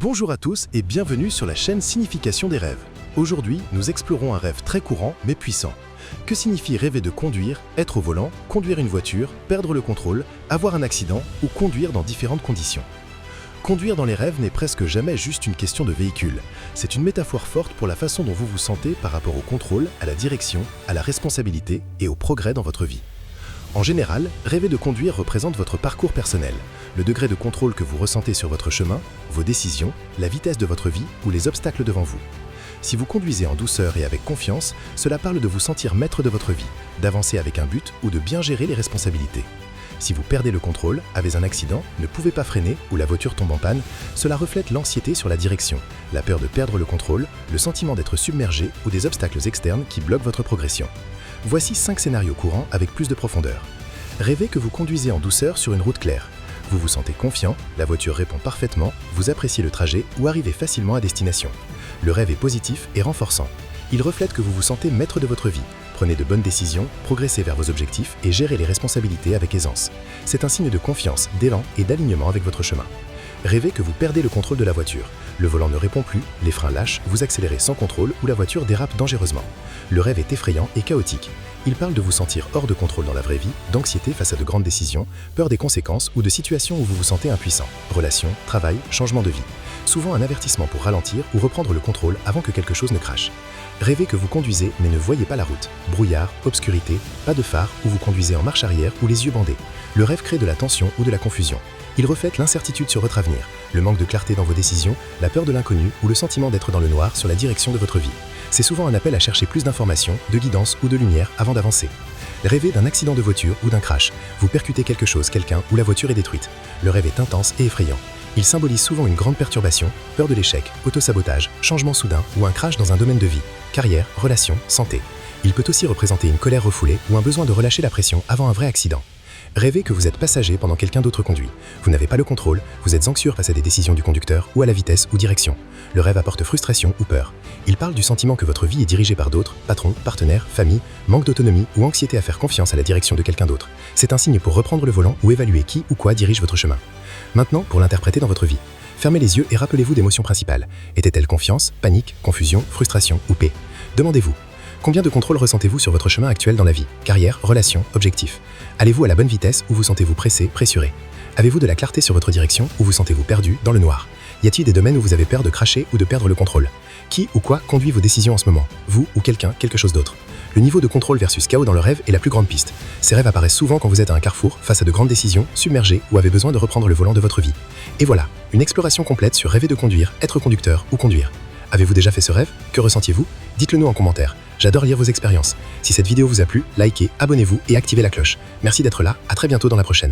Bonjour à tous et bienvenue sur la chaîne Signification des rêves. Aujourd'hui, nous explorons un rêve très courant mais puissant. Que signifie rêver de conduire, être au volant, conduire une voiture, perdre le contrôle, avoir un accident ou conduire dans différentes conditions? Conduire dans les rêves n'est presque jamais juste une question de véhicule. C'est une métaphore forte pour la façon dont vous vous sentez par rapport au contrôle, à la direction, à la responsabilité et au progrès dans votre vie. En général, rêver de conduire représente votre parcours personnel, le degré de contrôle que vous ressentez sur votre chemin, vos décisions, la vitesse de votre vie ou les obstacles devant vous. Si vous conduisez en douceur et avec confiance, cela parle de vous sentir maître de votre vie, d'avancer avec un but ou de bien gérer les responsabilités. Si vous perdez le contrôle, avez un accident, ne pouvez pas freiner ou la voiture tombe en panne, cela reflète l'anxiété sur la direction, la peur de perdre le contrôle, le sentiment d'être submergé ou des obstacles externes qui bloquent votre progression. Voici 5 scénarios courants avec plus de profondeur. Rêvez que vous conduisez en douceur sur une route claire. Vous vous sentez confiant, la voiture répond parfaitement, vous appréciez le trajet ou arrivez facilement à destination. Le rêve est positif et renforçant. Il reflète que vous vous sentez maître de votre vie. Prenez de bonnes décisions, progressez vers vos objectifs et gérez les responsabilités avec aisance. C'est un signe de confiance, d'élan et d'alignement avec votre chemin. Rêvez que vous perdez le contrôle de la voiture. Le volant ne répond plus, les freins lâchent, vous accélérez sans contrôle ou la voiture dérape dangereusement. Le rêve est effrayant et chaotique. Il parle de vous sentir hors de contrôle dans la vraie vie, d'anxiété face à de grandes décisions, peur des conséquences ou de situations où vous vous sentez impuissant. Relations, travail, changement de vie. Souvent un avertissement pour ralentir ou reprendre le contrôle avant que quelque chose ne crache. Rêvez que vous conduisez mais ne voyez pas la route. Brouillard, obscurité, pas de phare ou vous conduisez en marche arrière ou les yeux bandés. Le rêve crée de la tension ou de la confusion. Il reflète l'incertitude sur votre avenir, le manque de clarté dans vos décisions, la peur de l'inconnu ou le sentiment d'être dans le noir sur la direction de votre vie. C'est souvent un appel à chercher plus d'informations, de guidance ou de lumière avant d'avancer. Rêvez d'un accident de voiture ou d'un crash. Vous percutez quelque chose, quelqu'un ou la voiture est détruite. Le rêve est intense et effrayant. Il symbolise souvent une grande perturbation, peur de l'échec, autosabotage, changement soudain ou un crash dans un domaine de vie, carrière, relations, santé. Il peut aussi représenter une colère refoulée ou un besoin de relâcher la pression avant un vrai accident. Rêvez que vous êtes passager pendant quelqu'un d'autre conduit. Vous n'avez pas le contrôle, vous êtes anxieux face à des décisions du conducteur ou à la vitesse ou direction. Le rêve apporte frustration ou peur. Il parle du sentiment que votre vie est dirigée par d'autres, patrons, partenaires, famille, manque d'autonomie ou anxiété à faire confiance à la direction de quelqu'un d'autre. C'est un signe pour reprendre le volant ou évaluer qui ou quoi dirige votre chemin. Maintenant, pour l'interpréter dans votre vie. Fermez les yeux et rappelez-vous d'émotions principales. Était-elle confiance, panique, confusion, frustration ou paix? Demandez-vous. Combien de contrôle ressentez-vous sur votre chemin actuel dans la vie? Carrière, relations, objectifs. Allez-vous à la bonne vitesse ou vous sentez-vous pressé, pressuré? Avez-vous de la clarté sur votre direction ou vous sentez-vous perdu, dans le noir? Y a-t-il des domaines où vous avez peur de cracher ou de perdre le contrôle? Qui ou quoi conduit vos décisions en ce moment? Vous ou quelqu'un, quelque chose d'autre? Le niveau de contrôle versus chaos dans le rêve est la plus grande piste. Ces rêves apparaissent souvent quand vous êtes à un carrefour, face à de grandes décisions, submergé ou avez besoin de reprendre le volant de votre vie. Et voilà, une exploration complète sur rêver de conduire, être conducteur ou conduire. Avez-vous déjà fait ce rêve? Que ressentiez-vous? Dites-le nous en commentaire. J'adore lire vos expériences. Si cette vidéo vous a plu, likez, abonnez-vous et activez la cloche. Merci d'être là, à très bientôt dans la prochaine.